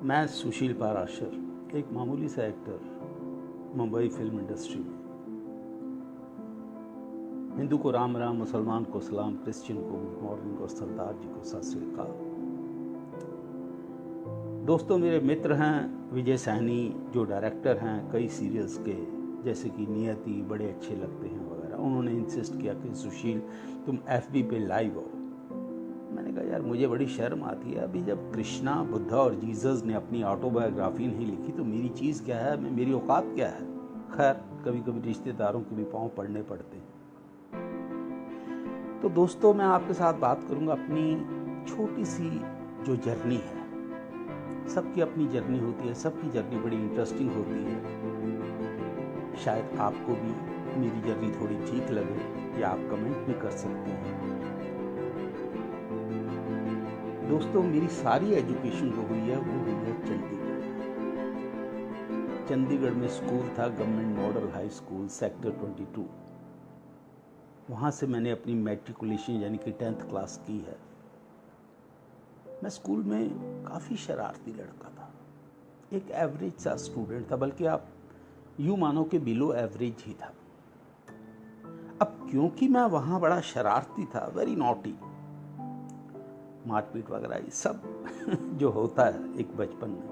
मैं सुशील पाराशर, एक मामूली सा एक्टर मुंबई फिल्म इंडस्ट्री में। हिंदू को राम राम, मुसलमान को सलाम, क्रिश्चियन को गुड मॉर्निंग और सरदार जी को सत श्री अकाल। दोस्तों, मेरे मित्र हैं विजय सैनी, जो डायरेक्टर हैं कई सीरियल्स के, जैसे कि नियति, बड़े अच्छे लगते हैं वगैरह। उन्होंने इंसिस्ट किया कि सुशील तुम FB पे लाइव हो। मैंने कहा यार मुझे बड़ी शर्म आती है, अभी जब कृष्णा, बुद्धा और जीसस ने अपनी ऑटोबायोग्राफी नहीं लिखी तो मेरी चीज़ क्या है, मेरी औकात क्या है। खैर, कभी कभी रिश्तेदारों के भी पाँव पड़ने पड़ते हैं। तो दोस्तों, मैं आपके साथ बात करूंगा अपनी छोटी सी जो जर्नी है। सबकी अपनी जर्नी होती है, सबकी जर्नी बड़ी इंटरेस्टिंग होती है। शायद आपको भी मेरी जर्नी थोड़ी ठीक लगे या आप कमेंट भी कर सकते हैं। दोस्तों, मेरी सारी एजुकेशन जो हुई है वो हुई है चंडीगढ़। चंडीगढ़ में स्कूल था government model high school, sector 22। वहाँ से मैंने अपनी मैट्रिकुलेशन यानी कि 10th क्लास की है। मैं स्कूल में काफ़ी शरारती लड़का था, एक एवरेज सा स्टूडेंट था, बल्कि आप यूँ मानो कि बिलो एवरेज ही था। अब क्योंकि मैं वहाँ बड़ा शरारती था, वेरी नॉटी, मारपीट वगैरह ये सब जो होता है एक बचपन में,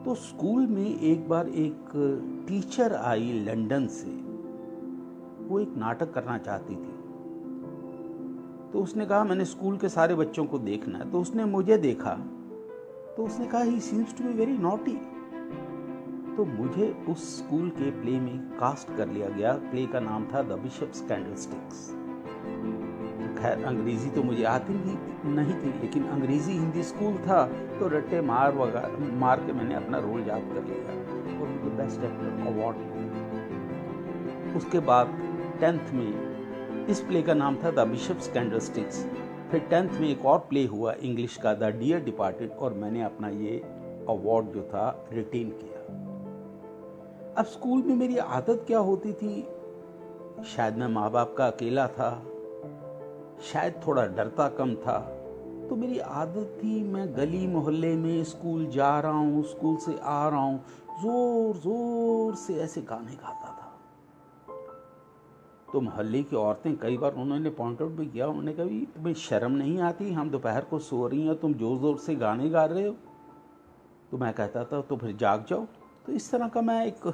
तो स्कूल में एक बार एक टीचर आई लंदन से। वो एक नाटक करना चाहती थी, तो उसने कहा मैंने स्कूल के सारे बच्चों को देखना है। तो उसने मुझे देखा तो उसने कहा he seems to be very naughty. तो मुझे उस स्कूल के प्ले में कास्ट कर लिया गया। प्ले का नाम था द बिशप्स कैंडलस्टिक्स। खैर, अंग्रेजी तो मुझे आती नहीं थी, लेकिन अंग्रेजी हिंदी स्कूल था तो रट्टे मार के मैंने अपना रोल याद कर लिया और मुझे बेस्ट एक्टर अवार्ड मिला। उसके बाद 10th में इस प्ले का नाम था द बिशप्स कैंडलस्टिक्स। फिर 10th में एक और प्ले हुआ इंग्लिश का, द डियर डिपार्टेड, और मैंने अपना ये अवार्ड जो था रिटेन किया। अब स्कूल में मेरी आदत क्या होती थी, शायद मैं माँ बाप का अकेला था, शायद थोड़ा डरता कम था, तो मेरी आदत थी मैं गली मोहल्ले में स्कूल जा रहा हूँ, स्कूल से आ रहा हूँ, जोर जोर से ऐसे गाने गाता था। तो मोहल्ले की औरतें कई बार उन्होंने पॉइंट आउट भी किया, उन्होंने कहा भी तुम्हें शर्म नहीं आती, हम दोपहर को सो रही हैं, तुम जोर जोर से गाने गा रहे हो। तो मैं कहता था तो फिर जाग जाओ। तो इस तरह का मैं एक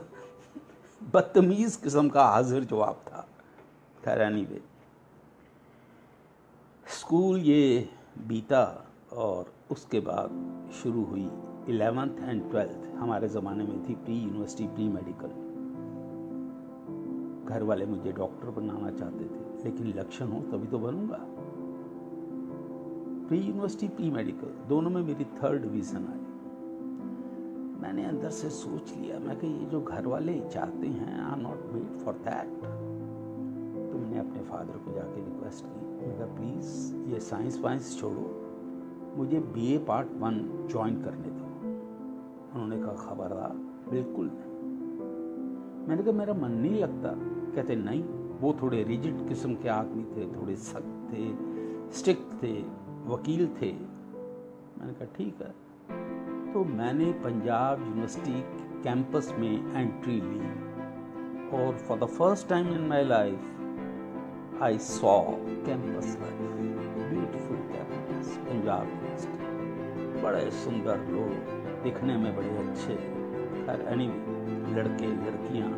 बदतमीज़ किस्म का हाजिर जवाब था। खैर, एनीवे, स्कूल ये बीता और उसके बाद शुरू हुई 11th एंड 12th। हमारे ज़माने में थी प्री यूनिवर्सिटी, प्री मेडिकल। घर वाले मुझे डॉक्टर बनाना चाहते थे, लेकिन लक्षण हो तभी तो बनूंगा। प्री यूनिवर्सिटी, प्री मेडिकल दोनों में मेरी 3rd डिवीज़न आई। मैंने अंदर से सोच लिया, मैं कि ये जो घर वाले चाहते हैं, I am not made for that. तो मैंने अपने फादर को जाके रिक्वेस्ट की, मैंने कहा प्लीज़ ये साइंस वाइंस छोड़ो, मुझे BA पार्ट 1 ज्वाइन करने दो। उन्होंने कहा खबरदार, बिल्कुल नहीं। मैंने कहा मेरा मन नहीं लगता। कहते नहीं, वो थोड़े रिजिड किस्म के आदमी थे, थोड़े सख्त थे, स्ट्रिक्ट थे, वकील थे। मैंने कहा ठीक है। तो मैंने पंजाब यूनिवर्सिटी कैंपस में एंट्री ली और for the first time in my life I saw campus life, beautiful campus Punjab university. बड़े सुंदर लोग, दिखने में बड़े अच्छे। खैर, एनीवे, लड़के लड़कियां,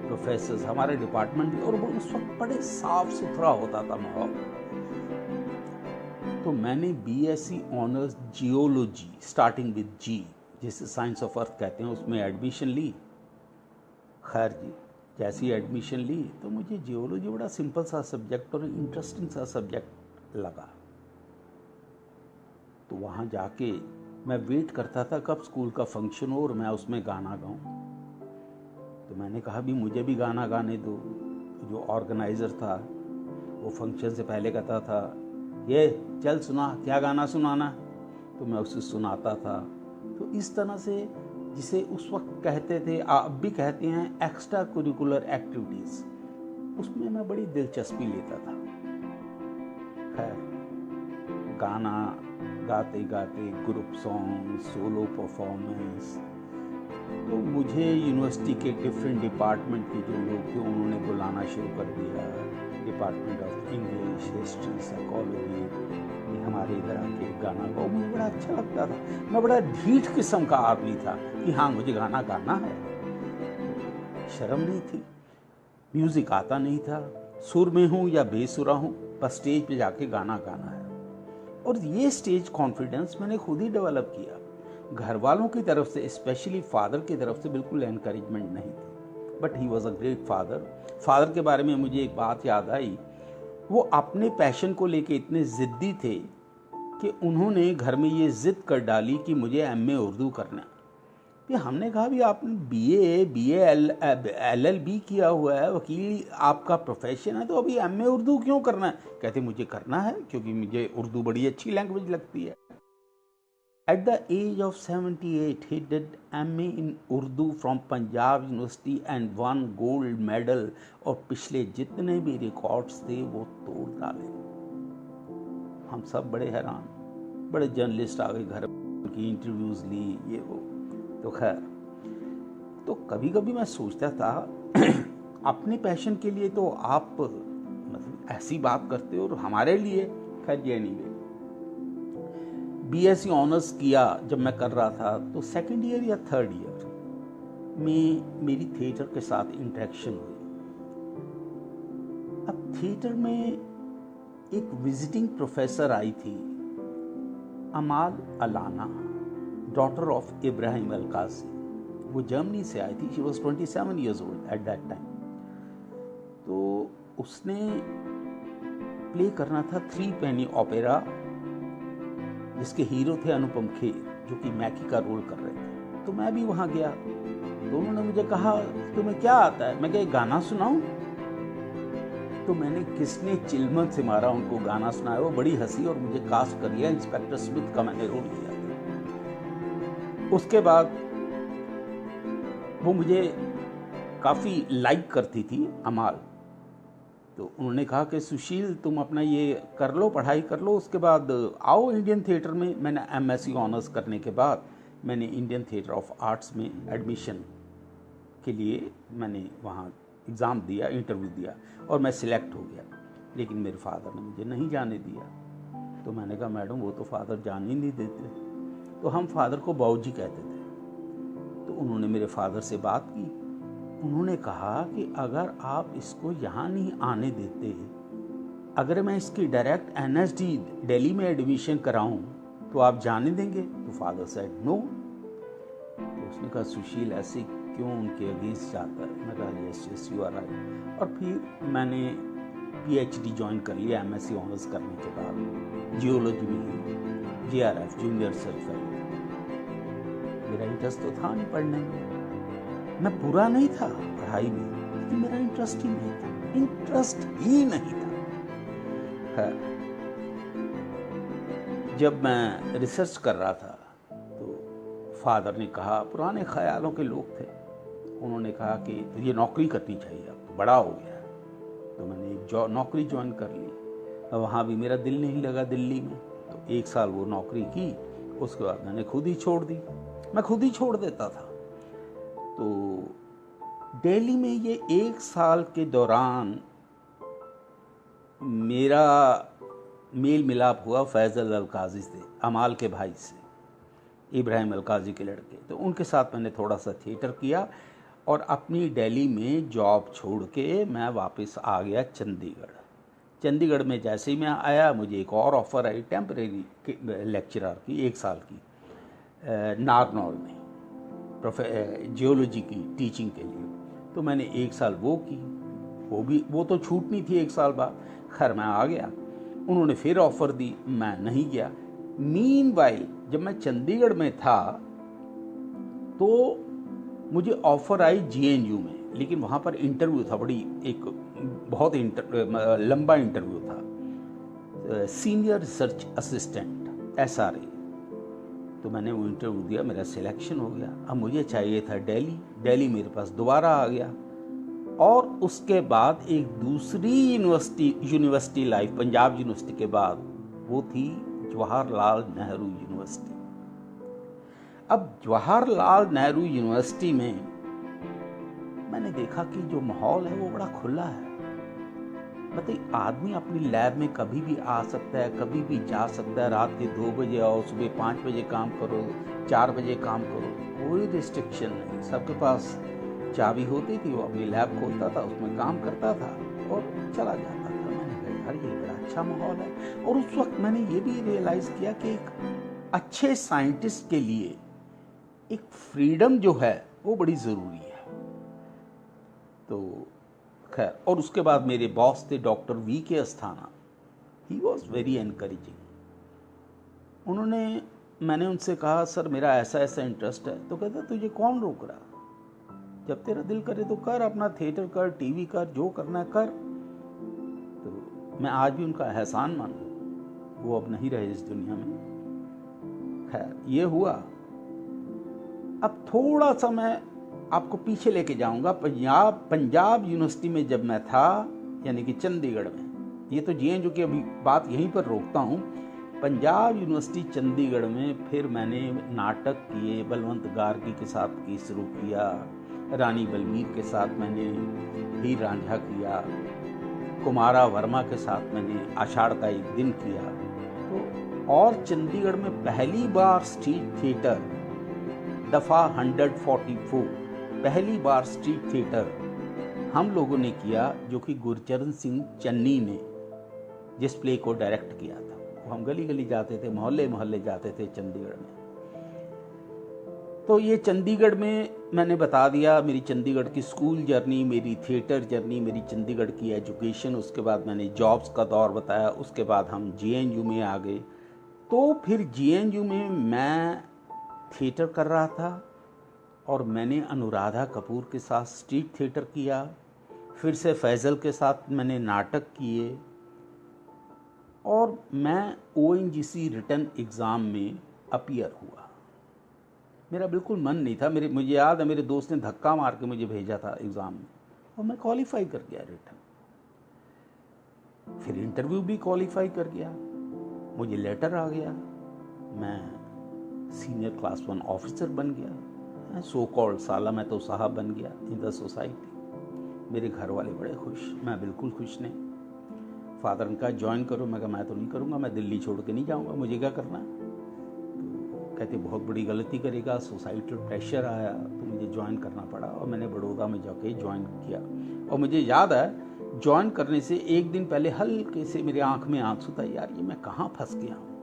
प्रोफेसर्स, हमारे डिपार्टमेंट भी, और वो उस वक्त बड़े साफ सुथरा होता था माहौल। तो मैंने BSc honours geology, starting with G, जिसे साइंस ऑफ अर्थ कहते हैं, उसमें एडमिशन ली। खैर जी, जैसी एडमिशन ली तो मुझे जियोलॉजी बड़ा सिंपल सा सब्जेक्ट और इंटरेस्टिंग सा सब्जेक्ट लगा। तो वहाँ जाके मैं वेट करता था कब स्कूल का फंक्शन हो और मैं उसमें गाना गाऊं। तो मैंने कहा भी मुझे भी गाना गाने दो। जो ऑर्गेनाइज़र था वो फंक्शन से पहले कहता था, ये चल सुना, क्या गाना सुनाना। तो मैं उसे सुनाता था। तो इस तरह से, जिसे उस वक्त कहते थे, अब भी कहते हैं, एक्स्ट्रा करिकुलर एक्टिविटीज़, उसमें मैं बड़ी दिलचस्पी लेता था। खैर, गाना गाते गाते ग्रुप सॉन्ग, सोलो परफॉर्मेंस। तो मुझे यूनिवर्सिटी के डिफरेंट डिपार्टमेंट के जो लोग थे उन्होंने बुलाना शुरू कर दिया। Department of English, history, psychology, ये हमारे इधर आके गाना गाओ। मुझे बड़ा अच्छा लगता था। मैं बड़ा ढीठ किस्म का आदमी था कि हाँ मुझे गाना गाना है। शर्म नहीं थी, म्यूज़िक आता नहीं था, सुर में हूँ या बेसुरा हूँ, बस स्टेज पे जाके गाना गाना है। और ये स्टेज कॉन्फिडेंस मैंने खुद ही डेवलप किया। घर वालों की तरफ से, स्पेशली फादर की तरफ से बिल्कुल एनकरेजमेंट नहीं थी, but he was a great father. Father के बारे में मुझे एक बात याद आई, वो अपने पैशन को लेके इतने ज़िद्दी थे कि उन्होंने घर में ये ज़िद कर डाली कि मुझे एमए उर्दू करना है। फिर हमने कहा भी आपने बीए एलएलबी किया हुआ है, वकील आपका प्रोफेशन है, तो अभी एमए उर्दू क्यों करना है? कहते मुझे करना है क्योंकि मुझे उर्दू बड़ी अच्छी लैंग्वेज लगती है। At the age of 78, he did MA in Urdu from Punjab University and won gold medal। और पिछले जितने भी रिकॉर्ड्स थे वो तोड़ डाले। हम सब बड़े हैरान, बड़े जर्नलिस्ट आ गए घर की, इंटरव्यूज़ ली, ये वो। तो खैर, तो कभी कभी मैं सोचता था अपने पैशन के लिए तो आप मतलब ऐसी बात करते हो, और हमारे लिए खैर ये नहीं। बीएससी ऑनर्स किया जब मैं कर रहा था, तो सेकंड ईयर या थर्ड ईयर में मेरी थिएटर के साथ इंटरेक्शन हुई। अब थिएटर में एक विजिटिंग प्रोफेसर आई थी, अमाल अलाना, डॉटर ऑफ इब्राहिम अल-काजी। वो जर्मनी से आई थी। She was 27 years old at that time. तो उसने प्ले करना था 3 पेनी ओपेरा, जिसके हीरो थे अनुपम खेर, जो कि मैकी का रोल कर रहे थे। तो मैं भी वहाँ गया। तो उन्होंने मुझे कहा तुम्हें क्या आता है? मैं क्या गाना सुनाऊं? तो मैंने किसने चिल्मत से मारा उनको गाना सुनाया। वो बड़ी हंसी और मुझे कास्ट कर लिया। इंस्पेक्टर स्मिथ का मैंने रोल किया। उसके बाद वो मुझे काफ़ी लाइक करती थी, अमाल। तो उन्होंने कहा कि सुशील तुम अपना ये कर लो, पढ़ाई कर लो, उसके बाद आओ इंडियन थिएटर में। मैंने एमएससी ऑनर्स करने के बाद मैंने इंडियन थिएटर ऑफ आर्ट्स में एडमिशन के लिए मैंने वहाँ एग्ज़ाम दिया, इंटरव्यू दिया, और मैं सिलेक्ट हो गया। लेकिन मेरे फादर ने मुझे नहीं जाने दिया। तो मैंने कहा मैडम वो तो फादर जाने ही नहीं देते। तो हम फादर को बाबूजी कहते थे। तो उन्होंने मेरे फादर से बात की। उन्होंने कहा कि अगर आप इसको यहाँ नहीं आने देते, अगर मैं इसकी डायरेक्ट एनएसडी दिल्ली में एडमिशन कराऊं, तो आप जाने देंगे? तो फादर सेड नो। तो उसने कहा सुशील ऐसे क्यों उनके अगेंस्ट जाता है? मैं कहा yes yes you are right. और फिर मैंने पीएचडी ज्वाइन कर लिया एमएससी ऑनर्स करने के बाद, जियोलॉजी में, जीआरएफ, जूनियर रिसर्च फेलो। मेरा इंटरेस्ट तो था नहीं पढ़ने में, मैं बुरा नहीं था पढ़ाई में, लेकिन मेरा इंटरेस्ट ही नहीं था, इंटरेस्ट ही नहीं था। जब मैं रिसर्च कर रहा था तो फादर ने कहा, पुराने ख्यालों के लोग थे, उन्होंने कहा कि ये नौकरी करनी चाहिए, अब तो बड़ा हो गया है। तो मैंने एक नौकरी ज्वाइन कर ली। अब वहाँ भी मेरा दिल नहीं लगा दिल्ली में। तो 1 साल वो नौकरी की, उसके बाद मैंने खुद ही छोड़ दी। मैं खुद ही छोड़ देता था। तो दिल्ली में ये 1 साल के दौरान मेरा मेल मिलाप हुआ फैज़ल अल-काजी से, अमाल के भाई से, इब्राहिम अल-काजी के लड़के। तो उनके साथ मैंने थोड़ा सा थिएटर किया और अपनी दिल्ली में जॉब छोड़ के मैं वापस आ गया चंडीगढ़। चंडीगढ़ में जैसे ही मैं आया, मुझे एक और ऑफ़र आई टेम्परेरी लेक्चरर की, 1 साल की, नागनौर में जियोलॉजी की टीचिंग के लिए। तो मैंने 1 साल वो की, वो तो छूटनी थी 1 साल बाद। खैर मैं आ गया। उन्होंने फिर ऑफ़र दी, मैं नहीं गया। मीनवाइल जब मैं चंडीगढ़ में था तो मुझे ऑफ़र आई जीएनयू में, लेकिन वहाँ पर इंटरव्यू था, बहुत लंबा इंटरव्यू था, सीनियर रिसर्च असिस्टेंट SRA। तो मैंने वो इंटरव्यू दिया, मेरा सिलेक्शन हो गया। अब मुझे चाहिए था दिल्ली मेरे पास दोबारा आ गया। और उसके बाद एक दूसरी यूनिवर्सिटी लाइफ, पंजाब यूनिवर्सिटी के बाद, वो थी जवाहरलाल नेहरू यूनिवर्सिटी। अब जवाहरलाल नेहरू यूनिवर्सिटी में मैंने देखा कि जो माहौल है वो बड़ा खुला है। मतलब आदमी अपनी लैब में कभी भी आ सकता है, कभी भी जा सकता है। रात के 2 बजे आओ, सुबह 5 बजे काम करो, 4 बजे काम करो, कोई रिस्ट्रिक्शन नहीं। सबके पास चाबी होती थी, वो अपनी लैब खोलता था, उसमें काम करता था और चला जाता था। मैंने कहा यार ये बड़ा अच्छा माहौल है। और उस वक्त मैंने ये भी रियलाइज़ किया कि एक अच्छे साइंटिस्ट के लिए एक फ्रीडम जो है वो बड़ी ज़रूरी है। तो खैर, और उसके बाद मेरे बॉस थे डॉक्टर वी के अस्थाना। ही वॉज वेरी एनकरेजिंग। मैंने उनसे कहा सर मेरा ऐसा ऐसा इंटरेस्ट है। तो कहते तुझे कौन रोक रहा, जब तेरा दिल करे तो कर, अपना थिएटर कर, टीवी कर, जो करना है कर। तो मैं आज भी उनका एहसान मानूं, वो अब नहीं रहे इस दुनिया में। खैर ये हुआ। अब थोड़ा सा मैं आपको पीछे लेके जाऊंगा। पंजाब यूनिवर्सिटी में जब मैं था, यानी कि चंडीगढ़ में, ये तो जेएनयू की अभी बात यहीं पर रोकता हूँ। पंजाब यूनिवर्सिटी चंडीगढ़ में फिर मैंने नाटक किए। बलवंत गार्गी के साथ की शुरू किया, रानी बलबीर के साथ मैंने हीर रांझा किया, कुमारा वर्मा के साथ मैंने आषाढ़ का एक दिन किया। तो और चंडीगढ़ में पहली बार स्ट्रीट थिएटर दफ़ा 144, पहली बार स्ट्रीट थिएटर हम लोगों ने किया, जो कि गुरचरण सिंह चन्नी ने जिस प्ले को डायरेक्ट किया था। हम गली गली जाते थे, मोहल्ले मोहल्ले जाते थे चंडीगढ़ में। तो ये चंडीगढ़ में मैंने बता दिया मेरी चंडीगढ़ की स्कूल जर्नी, मेरी थिएटर जर्नी, मेरी चंडीगढ़ की एजुकेशन। उसके बाद मैंने जॉब्स का दौर बताया। उसके बाद हम जेएनयू में आ गए। तो फिर जेएनयू में मैं थिएटर कर रहा था और मैंने अनुराधा कपूर के साथ स्ट्रीट थिएटर किया। फिर से फैज़ल के साथ मैंने नाटक किए और मैं ओएनजीसी रिटन एग्ज़ाम में अपीयर हुआ। मेरा बिल्कुल मन नहीं था। मुझे याद है मेरे दोस्त ने धक्का मार के मुझे भेजा था एग्ज़ाम में और मैं क्वालिफाई कर गया रिटन। फिर इंटरव्यू भी क्वालिफाई कर गया, मुझे लेटर आ गया, मैं सीनियर क्लास 1 ऑफिसर बन गया। सो कॉल्ड साला मैं तो साहब बन गया इन द सोसाइटी। मेरे घर वाले बड़े खुश, मैं बिल्कुल खुश नहीं। फादर ने कहा ज्वाइन करो। मैं कहा मैं तो नहीं करूँगा, मैं दिल्ली छोड़ के नहीं जाऊँगा, मुझे क्या करना है। तो कहते बहुत बड़ी गलती करेगा, सोसाइटल प्रेशर आया तो मुझे ज्वाइन करना पड़ा और मैंने बड़ौदा में जाके ज्वाइन किया। और मुझे याद है ज्वाइन करने से एक दिन पहले हल्के से मेरे आँख में आंसू था, यार ये मैं कहाँ फंस गया हूँ।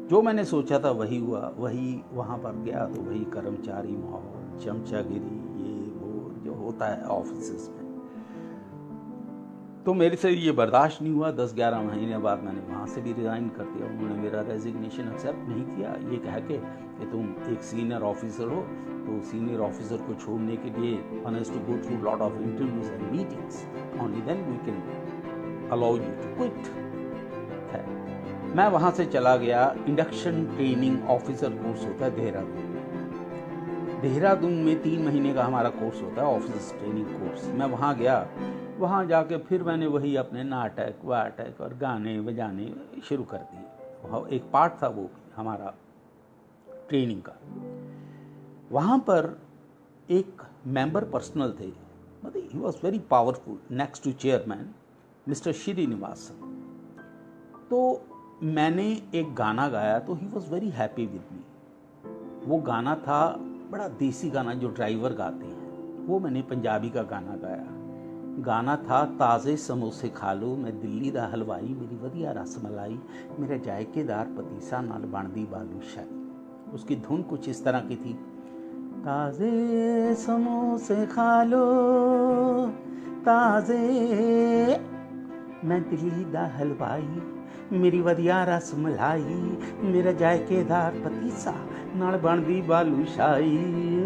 जो मैंने सोचा था वही हुआ, वही वहाँ पर गया तो वही कर्मचारी माहौल, चमचागिरी, ये वो जो होता है ऑफिस में। तो मेरे से ये बर्दाश्त नहीं हुआ। 10-11 महीने बाद मैंने वहाँ से भी रिज़ाइन कर दिया। उन्होंने मेरा रेजिग्नेशन एक्सेप्ट नहीं किया, ये कह के कि तुम एक सीनियर ऑफिसर हो, तो सीनियर ऑफिसर को छोड़ने के लिए one has to go through lot of interviews and meetings, only then we can allow you to quit. मैं वहाँ से चला गया। इंडक्शन ट्रेनिंग ऑफिसर कोर्स होता है देहरादून में 3 महीने का हमारा कोर्स होता है, ऑफिसर ट्रेनिंग कोर्स। मैं वहाँ गया। वहाँ जाके फिर मैंने वही अपने नाटक वाटक और गाने बजाने शुरू कर दिए। वहाँ एक पार्ट था वो हमारा ट्रेनिंग का। वहाँ पर एक मेंबर पर्सनल थे, मतलब he was very powerful, next to chairman Mister Srinivasan. तो मैंने एक गाना गाया तो he was very happy with me. वो गाना था बड़ा देसी गाना जो ड्राइवर गाते हैं, वो मैंने पंजाबी का गाना गाया। गाना था ताज़े समोसे खा लो, मैं दिल्ली दा हलवाई, मेरी वधिया रस मलाई, मेरा जायकेदार पतीसा नाल बनदी बालूशाही। उसकी धुन कुछ इस तरह की थी, ताज़े समोसे खा लो ताज़े, मैं दिल्ली दा हलवाई, मेरी वधिया रस मलाई, मेरा जायकेदार पतीसा नाल बनदी बालूशाही,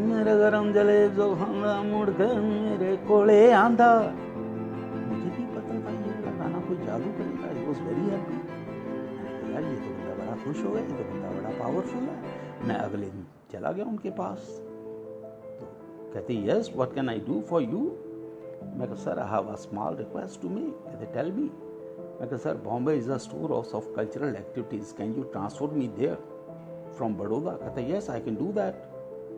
मेरा गरम जलेब जो खांदा मुड़ के मेरे कोले आंदा। मुझे भी पता था ये मेरा गाना कोई जादू करेगा। I was very happy. यार ये तो बंदा बड़ा खुश हो गया, ये तो बंदा बड़ा पावरफुल है। मैं अगले दिन चला गया उनके पास। तो कहते yes what can I do for you. मैं कहा sir I have a small request to make. कहते टेल मी। मैं कहा sir Bombay is a store house of cultural activities, can you transfer me there from Baroda? कहता yes I can do that.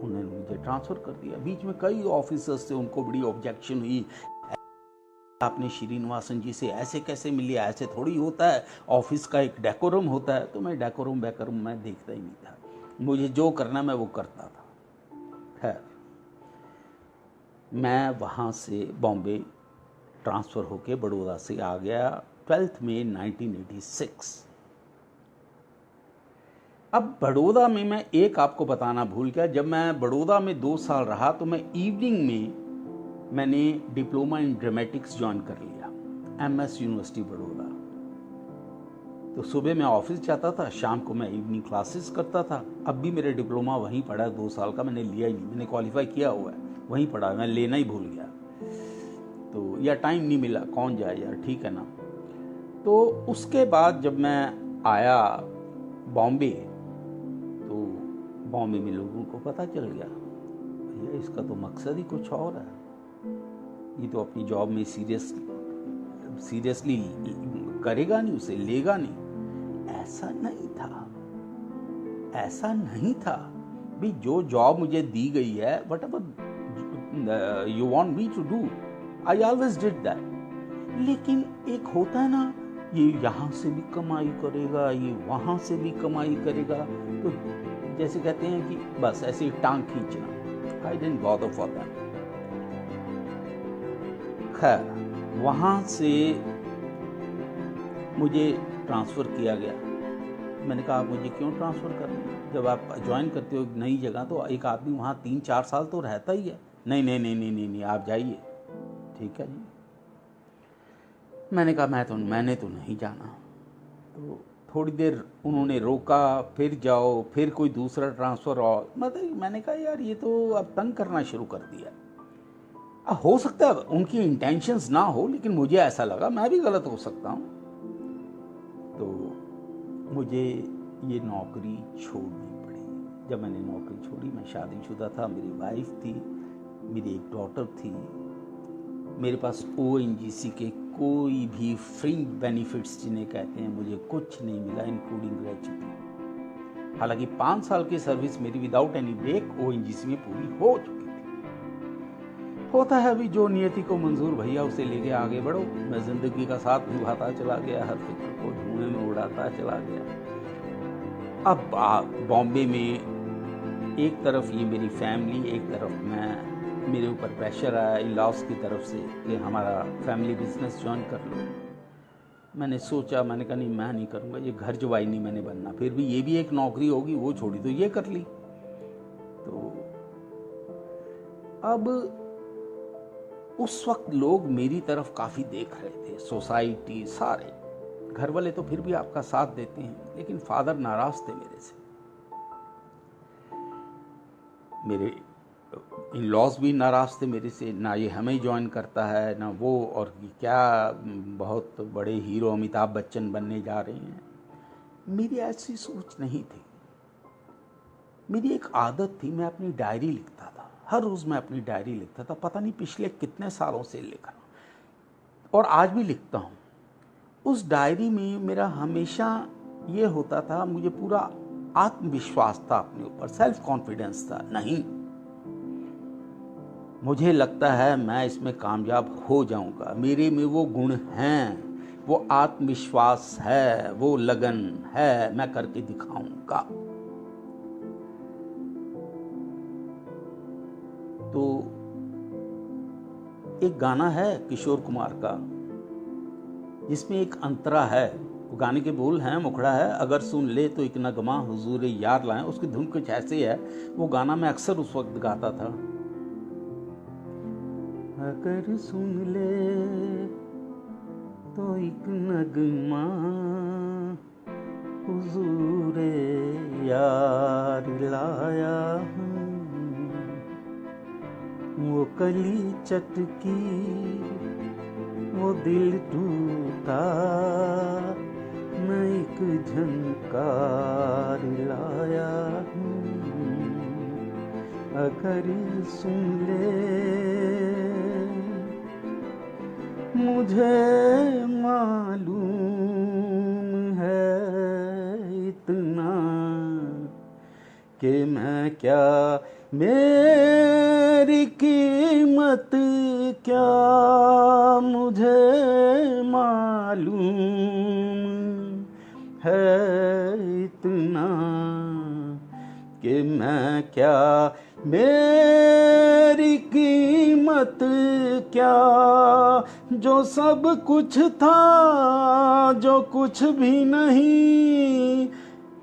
उन्होंने मुझे transfer कर दिया। बीच में कई ऑफिसर्स से उनको बड़ी ऑब्जेक्शन हुई, आपने श्रीनिवासन जी से ऐसे कैसे मिले, ऐसे थोड़ी होता है, ऑफिस का एक डेकोरम होता है। तो मैं डेकोरम वैकोरम मैं देखता ही नहीं था, मुझे जो करना मैं वो करता था। खैर मैं वहाँ से बॉम्बे ट्रांसफ़र होके बड़ौदा से आ गया 12 मई 1986। अब बड़ौदा में मैं एक आपको बताना भूल गया, जब मैं बड़ौदा में 2 साल रहा तो मैं इवनिंग में मैंने डिप्लोमा इन ड्रामेटिक्स ज्वाइन कर लिया MS यूनिवर्सिटी बड़ौदा। तो सुबह मैं ऑफिस जाता था, शाम को मैं इवनिंग क्लासेस करता था। अब भी मेरे डिप्लोमा वहीं पड़ा है 2 साल का, मैंने लिया ही नहीं, मैंने क्वालिफाई किया हुआ है, वहीं पड़ा, मैं लेना ही भूल गया। तो या टाइम नहीं मिला, कौन जाए यार, ठीक है ना। तो उसके बाद जब मैं आया बॉम्बे, तो बॉम्बे में लोगों को पता चल गया भैया इसका तो मकसद ही कुछ और है, ये तो अपनी जॉब में सीरियसली करेगा नहीं, उसे लेगा नहीं। ऐसा नहीं था, ऐसा नहीं था भी जो जॉब मुझे दी गई है whatever you want me to do, I always did that. लेकिन एक होता है ना, ये यहाँ से भी कमाई करेगा, ये वहाँ से भी कमाई करेगा, तो जैसे कहते हैं कि बस ऐसे ही टांग खींचना। I didn't bother for that. खैर वहाँ से मुझे ट्रांसफ़र किया गया। मैंने कहा आप मुझे क्यों ट्रांसफ़र कर रहे हैं, जब आप ज्वाइन करते हो नई जगह तो एक आदमी वहाँ 3-4 साल तो रहता ही है। नहीं नहीं नहीं नहीं नहीं, नहीं आप जाइए। ठीक है जी। मैंने कहा मैंने तो नहीं जाना। तो थोड़ी देर उन्होंने रोका, फिर जाओ, फिर कोई दूसरा ट्रांसफ़र, और मतलब मैंने कहा यार ये तो अब तंग करना शुरू कर दिया। हो सकता है उनकी इंटेंशंस ना हो, लेकिन मुझे ऐसा लगा मैं भी गलत हो सकता हूँ। तो मुझे ये नौकरी छोड़नी पड़ी। जब मैंने नौकरी छोड़ी, मैं शादीशुदा था, मेरी वाइफ थी, मेरी एक डॉटर थी, मेरे पास ONGC के कोई भी फ्रिंज बेनिफिट्स जिन्हें कहते हैं मुझे कुछ नहीं मिला, इंक्लूडिंग ग्रेजुटी। हालांकि 5 साल की सर्विस मेरी विदाउट एनी ब्रेक ONGC में पूरी हो चुकी थी। होता है अभी जो नियति को मंजूर भैया उसे लेके आगे बढ़ो। मैं जिंदगी का साथ निभाता चला गया, हर फिक्र को धुएं में उड़ाता चला गया। अब बॉम्बे में एक तरफ ये मेरी फैमिली, एक तरफ मैं, मेरे ऊपर प्रेशर आया इन लॉस की तरफ से कि हमारा फैमिली बिजनेस ज्वाइन कर लो। मैंने सोचा, मैंने कहा नहीं मैं नहीं करूँगा, ये घर जवाई नहीं मैंने बनना। फिर भी ये भी एक नौकरी होगी, वो छोड़ी तो ये कर ली। तो अब उस वक्त लोग मेरी तरफ काफ़ी देख रहे थे, सोसाइटी, सारे घर वाले तो फिर भी आपका साथ देते हैं, लेकिन फादर नाराज थे मेरे से। मेरे इन लॉज भी नाराज थे मेरे से, ना ये हमें ज्वाइन करता है ना वो, और क्या बहुत बड़े हीरो अमिताभ बच्चन बनने जा रहे हैं। मेरी ऐसी सोच नहीं थी। मेरी एक आदत थी, मैं अपनी डायरी लिखता था, हर रोज़ मैं अपनी डायरी लिखता था, पता नहीं पिछले कितने सालों से लिखा, और आज भी लिखता हूँ। उस डायरी में मेरा हमेशा ये होता था, मुझे पूरा आत्मविश्वास था अपने ऊपर, सेल्फ कॉन्फिडेंस था। नहीं, मुझे लगता है मैं इसमें कामयाब हो जाऊंगा, मेरे में वो गुण हैं, वो आत्मविश्वास है, वो लगन है, मैं करके दिखाऊंगा। तो एक गाना है किशोर कुमार का जिसमें एक अंतरा है, वो गाने के बोल हैं, मुखड़ा है, अगर सुन ले तो एक नगमा हुजूर यार लाएं। उसकी धुन कुछ ऐसे है, वो गाना मैं अक्सर उस वक्त गाता था। अगर सुन ले तो एक नगमा हुजूर यार लाया हूँ, वो कली चटकी वो दिल टूटा, मैं एक झनकार लाया हूँ। अगर सुन ले मुझे मालूम है इतना कि मैं क्या, मेरी कीमत क्या, मुझे मालूम है इतना कि मैं क्या, मेरी कीमत क्या, जो सब कुछ था जो कुछ भी नहीं,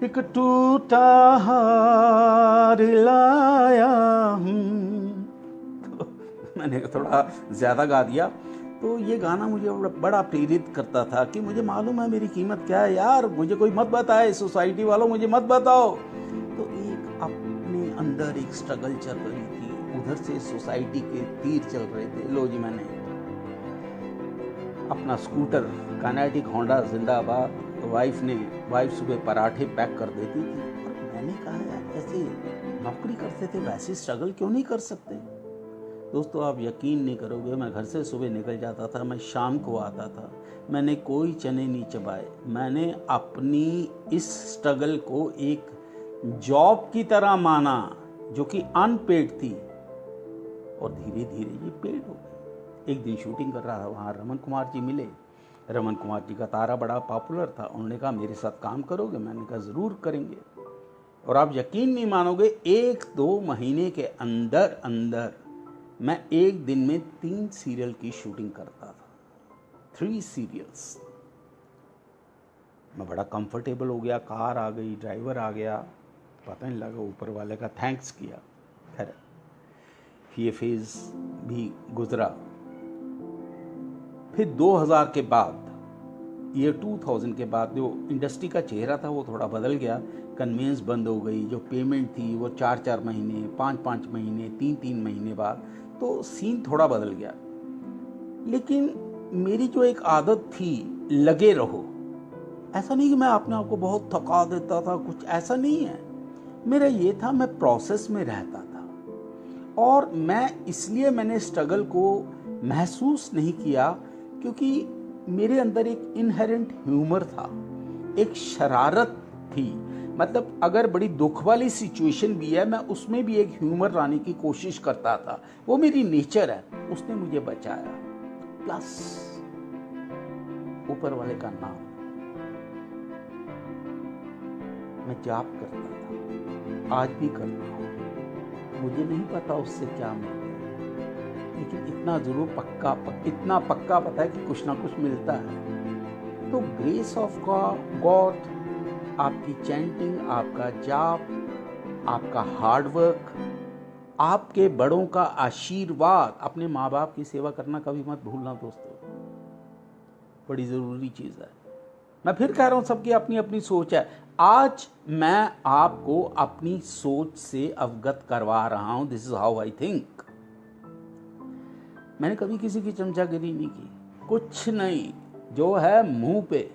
एक टूटा हार लाया हूँ। तो मैंने थोड़ा ज़्यादा गा दिया। तो ये गाना मुझे बड़ा प्रेरित करता था कि मुझे मालूम है मेरी कीमत क्या है यार, मुझे कोई मत बताए, सोसाइटी वालों मुझे मत बताओ। तो एक अपने अंदर एक स्ट्रगल चल रही थी, उधर से सोसाइटी के तीर चल रहे थे। लो जी, मैंने अपना स्कूटर काइनेटिक होंडा जिंदाबाद, वाइफ सुबह पराठे पैक कर देती थी और मैंने कहा यार ऐसे नौकरी करते थे वैसे स्ट्रगल क्यों नहीं कर सकते। दोस्तों आप यकीन नहीं करोगे, मैं घर से सुबह निकल जाता था, मैं शाम को आता था, मैंने कोई चने नहीं चबाए। मैंने अपनी इस स्ट्रगल को एक जॉब की तरह माना जो कि अनपेड थी और धीरे धीरे ये पेड हो गई। एक दिन शूटिंग कर रहा था, वहाँ रमन कुमार जी मिले। रमन कुमार जी का तारा बड़ा पॉपुलर था, उन्होंने कहा मेरे साथ काम करोगे? मैंने कहा ज़रूर करेंगे। और आप यकीन नहीं मानोगे, 1-2 महीने के अंदर अंदर मैं एक दिन में 3 सीरियल की शूटिंग करता था, 3 सीरियल्स। मैं बड़ा कंफर्टेबल हो गया, कार आ गई, ड्राइवर आ गया, पता नहीं लगा, ऊपर वाले का थैंक्स किया। खैर ये फेज़ भी गुजरा। फिर 2000 के बाद, ईयर 2000 के बाद जो इंडस्ट्री का चेहरा था वो थोड़ा बदल गया। कन्वेंस बंद हो गई, जो पेमेंट थी वो 4-4 महीने, 5-5 महीने, 3-3 महीने बाद, तो सीन थोड़ा बदल गया। लेकिन मेरी जो एक आदत थी, लगे रहो। ऐसा नहीं कि मैं अपने आप को बहुत थका देता था, कुछ ऐसा नहीं है। मेरा ये था, मैं प्रोसेस में रहता था और मैंने स्ट्रगल को महसूस नहीं किया क्योंकि मेरे अंदर एक इनहेरेंट ह्यूमर था, एक शरारत थी। मतलब अगर बड़ी दुख वाली सिचुएशन भी है, मैं उसमें भी एक ह्यूमर लाने की कोशिश करता था। वो मेरी नेचर है, उसने मुझे बचाया। प्लस ऊपर वाले का नाम, मैं जाप करता था, आज भी करता हूँ। मुझे नहीं पता उससे क्या मिलता है, लेकिन इतना पक्का पता है कि कुछ ना कुछ मिलता है। तो ग्रेस ऑफ गॉड, आपकी चैंटिंग, आपका जाप, आपका हार्डवर्क, आपके बड़ों का आशीर्वाद, अपने माँ बाप की सेवा करना कभी मत भूलना दोस्तों, बड़ी ज़रूरी चीज़ है। मैं फिर कह रहा हूँ, सबकी अपनी अपनी सोच है। आज मैं आपको अपनी सोच से अवगत करवा रहा हूँ। This is how I think. मैंने कभी किसी की चमचागिरी नहीं की, कुछ नहीं, जो है मुंह पे।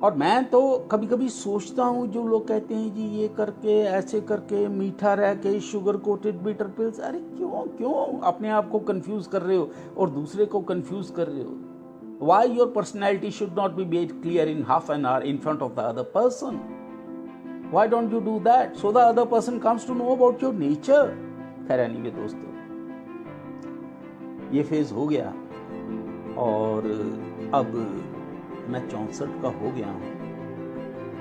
और मैं तो कभी कभी सोचता हूँ, जो लोग कहते हैं जी ये करके, ऐसे करके, मीठा रह के, शुगर कोटेड बिटर पिल्स, अरे क्यों अपने आप को कंफ्यूज कर रहे हो और दूसरे को कंफ्यूज कर रहे हो? Why your personality should not be made clear in half an hour in front of the other person? Why don't you do that so the other person comes to know about your nature? खैर anyway दोस्तों, ये phase हो गया और अब मैं 64 का हो गया हूँ।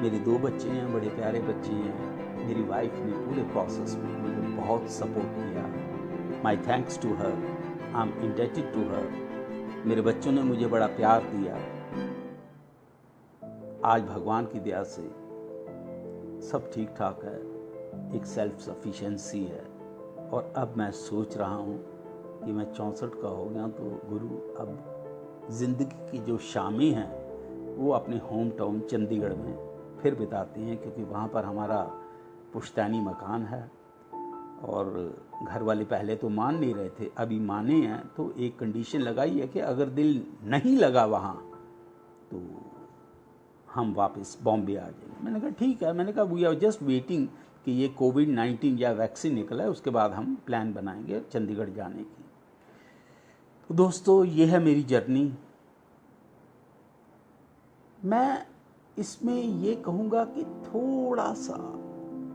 मेरे 2 बच्चे हैं, बड़े प्यारे बच्चे हैं। मेरी वाइफ ने पूरे प्रोसेस में मुझे बहुत सपोर्ट किया। My thanks to her, I am indebted to her. मेरे बच्चों ने मुझे बड़ा प्यार दिया। आज भगवान की दया से सब ठीक ठाक है, एक सेल्फ सफिशिएंसी है। और अब मैं सोच रहा हूँ कि मैं 64 का हो गया तो गुरु अब ज़िंदगी की जो शामें हैं वो अपने होम टाउन चंडीगढ़ में फिर बिताते हैं, क्योंकि वहाँ पर हमारा पुश्तैनी मकान है। और घर वाले पहले तो मान नहीं रहे थे, अभी माने हैं। तो एक कंडीशन लगाई है कि अगर दिल नहीं लगा वहाँ तो हम वापस बॉम्बे आ जाएंगे। मैंने कहा ठीक है। मैंने कहा वी आर जस्ट वेटिंग कि ये कोविड-19 या वैक्सीन निकला है, उसके बाद हम प्लान बनाएंगे चंडीगढ़ जाने की। तो दोस्तों, ये है मेरी जर्नी। मैं इसमें ये कहूँगा कि थोड़ा सा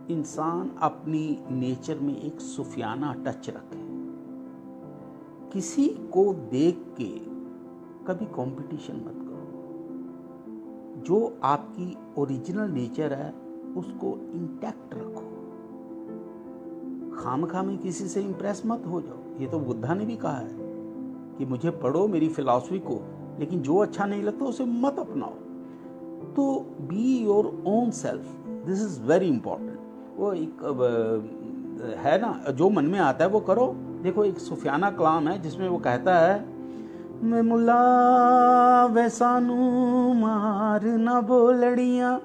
इंसान अपनी नेचर में एक सूफियाना टच रखे। किसी को देख के कभी कंपटीशन मत करो। जो आपकी ओरिजिनल नेचर है उसको इंटैक्ट रखो। खामखा में किसी से इंप्रेस मत हो जाओ। ये तो बुद्धा ने भी कहा है कि मुझे पढ़ो, मेरी फिलॉसफी को, लेकिन जो अच्छा नहीं लगता उसे मत अपनाओ। तो be your own self, this is very important. वो एक है ना, जो मन में आता है वो करो। देखो, एक सूफियाना कलाम है जिसमें वो कहता है, मैं मुल्ला वैसानू मार ना बोलड़ियां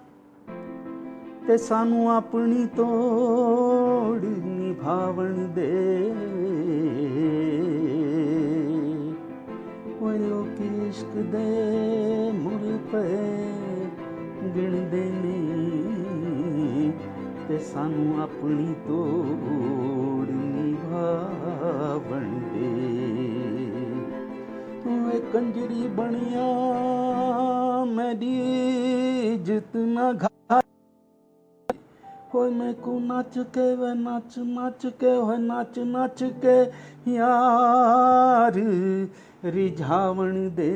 ते सानू अपनी तोड़ निभावन दे। वो लोग इश्क दे मुल पे गिणदे ने ते सानू अपनी तोड़ निभावन दे। तू कंजरी बनिया मेरी इज्जत ना घा, होय मैं को नाच के वे नाच नाच के, होय नाच नाच के यार रिझावन दे।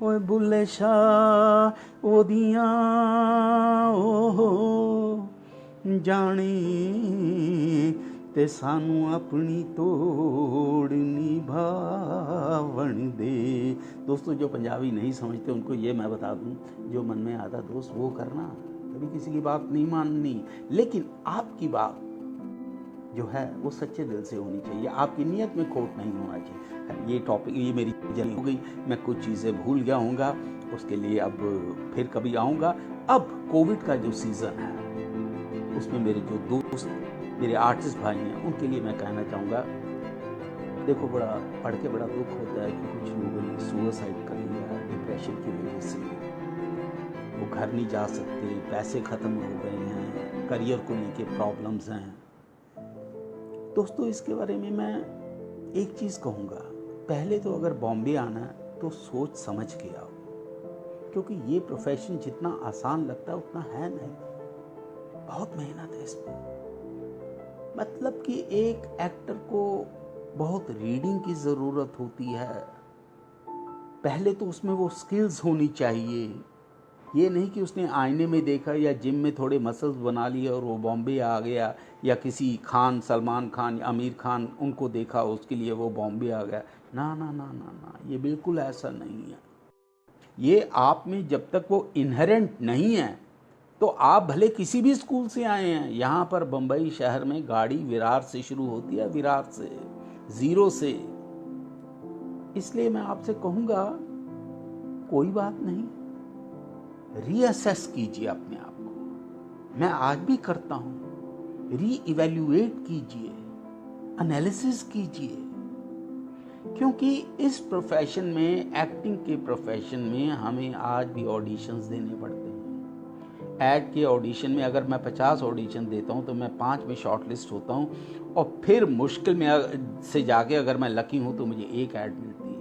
ओए बुल्ले शाह ओदियां ओहो जानी ते सानू अपनी तोड़ निभावन दे। दोस्तों, जो पंजाबी नहीं समझते उनको ये मैं बता दूं, जो मन में आता दोस्त वो करना। कभी किसी की बात नहीं माननी, लेकिन आपकी बात जो है वो सच्चे दिल से होनी चाहिए। आपकी नीयत में खोट नहीं होना चाहिए। ये टॉपिक, ये मेरी जर्नी हो गई। मैं कुछ चीज़ें भूल गया हूँगा, उसके लिए अब फिर कभी आऊँगा। अब कोविड का जो सीज़न है उसमें मेरे जो दोस्त, मेरे आर्टिस्ट भाई हैं, उनके लिए मैं कहना चाहूँगा, देखो, बड़ा पढ़ के बड़ा दुख होता है कि कुछ लोगों ने सुसाइड कर लिया डिप्रेशन की वजह से। वो घर नहीं जा सकते, पैसे ख़त्म हो गए हैं, करियर को लेके प्रॉब्लम्स हैं। दोस्तों, इसके बारे में मैं एक चीज़ कहूँगा, पहले तो अगर बॉम्बे आना है तो सोच समझ के आओ, क्योंकि ये प्रोफेशन जितना आसान लगता है उतना है नहीं। बहुत मेहनत है इसमें। मतलब कि एक एक्टर को बहुत रीडिंग की ज़रूरत होती है। पहले तो उसमें वो स्किल्स होनी चाहिए। ये नहीं कि उसने आईने में देखा या जिम में थोड़े मसल्स बना लिए और वो बॉम्बे आ गया, या किसी खान, सलमान खान, आमिर खान, उनको देखा उसके लिए वो बॉम्बे आ गया। ना ना ना ना ना, ये बिल्कुल ऐसा नहीं है। ये आप में जब तक वो इनहेरेंट नहीं है, तो आप भले किसी भी स्कूल से आए हैं। यहाँ पर बम्बई शहर में गाड़ी विरार से शुरू होती है, विरार से, जीरो से। इसलिए मैं आपसे कहूँगा, कोई बात नहीं, रीअसेस कीजिए अपने आप को। मैं आज भी करता हूँ। रीइवैल्यूएट कीजिए, एनालिसिस कीजिए, क्योंकि इस प्रोफेशन में, एक्टिंग के प्रोफेशन में, हमें आज भी ऑडिशंस देने पड़ते हैं। ऐड के ऑडिशन में अगर मैं 50 ऑडिशन देता हूँ तो मैं 5 में शॉर्टलिस्ट होता हूँ, और फिर मुश्किल में से जाके अगर मैं लकी हूँ तो मुझे एक ऐड मिलती है।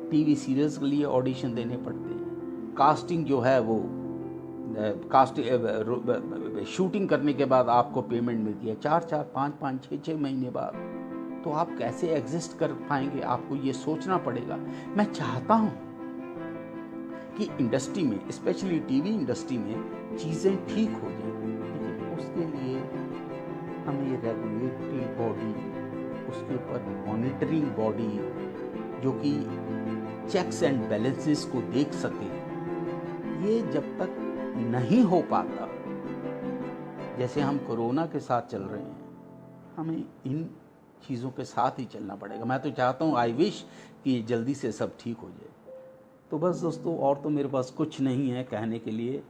टीवी सीरियल्स के लिए ऑडिशन देने पड़ते हैं। कास्टिंग जो है वो शूटिंग करने के बाद आपको पेमेंट मिलती है 4-4, 5-5, 6-6 महीने बाद। तो आप कैसे एग्जिस्ट कर पाएंगे, आपको ये सोचना पड़ेगा। मैं चाहता हूँ कि इंडस्ट्री में, स्पेशली टीवी इंडस्ट्री में, चीज़ें ठीक हो जाएं, लेकिन उसके लिए हमें रेगुलेटरी बॉडी, उसके ऊपर मॉनिटरिंग बॉडी जो कि चेक्स एंड बैलेंसेस को देख सके, ये जब तक नहीं हो पाता, जैसे हम कोरोना के साथ चल रहे हैं, हमें इन चीज़ों के साथ ही चलना पड़ेगा। मैं तो चाहता हूँ, आई विश कि जल्दी से सब ठीक हो जाए। तो बस दोस्तों, और तो मेरे पास कुछ नहीं है कहने के लिए।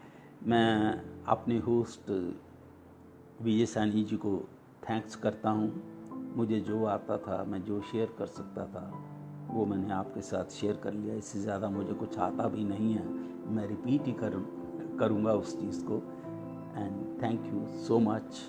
मैं अपने होस्ट विजय सैनी जी को थैंक्स करता हूँ। मुझे जो आता था, मैं जो शेयर कर सकता था, वो मैंने आपके साथ शेयर कर लिया। इससे ज़्यादा मुझे कुछ आता भी नहीं है। मैं रिपीट ही करूँगा उस चीज़ को। And thank you so much.